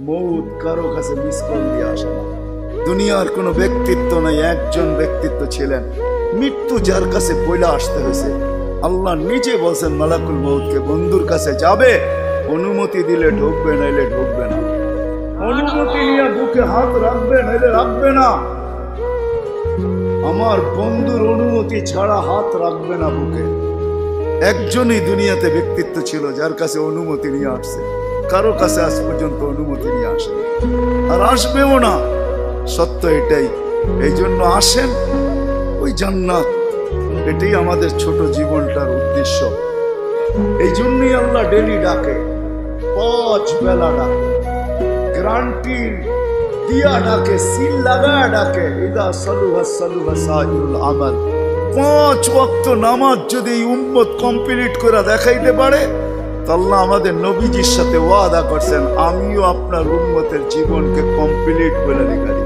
মৌত কারো কাছে মিস কল দিয়ে আসে না। দুনিয়ার কোনো ব্যক্তিত্ব নাই, একজন ব্যক্তিত্ব ছিলেন, মৃত্যু যার কাছে পয়লা আসতে হয়েছে। আল্লাহ নিজে বলছেন মালাকুল মৌতকে, বন্ধুর কাছে যাবে, অনুমতি দিলে ঢুকবে, নাইলে ঢুকবে না। অনুমতি নিয়ে বুকে হাত রাখবে, নাইলে রাখবে না। আমার বন্ধুর অনুমতি ছাড়া হাত রাখবে না বুকে। একজনই দুনিয়াতে ব্যক্তিত্ব ছিল যার কাছে অনুমতি নিয়ে আসছে, কারো কাছে আজ পর্যন্ত অনুমতি নিয়ে আসে আর আসবেও না। সত্য এটাই। এই জন্য আসেন, ওই জান্নাত, এটাই আমাদের ছোট জীবনটার উদ্দেশ্য। এই জন্যই আল্লাহ ডেলি ডাকে, 5 বেলা ডাকে, গ্যারান্টি দিয়া ডাকে, সিল লাগা ডাকে। ইদা সালুহা সালুহা সাইরুল আমাল। 5 ওয়াক্ত নামাজ যদি এই উম্মত কমপ্লিট করে দেখাইতে পারে, তো আল্লাহ আমাদের নবীজির সাথে ওয়াদা করছেন, আমিও আপনার উম্মতের জীবনকে কমপ্লিট করে দেখাই।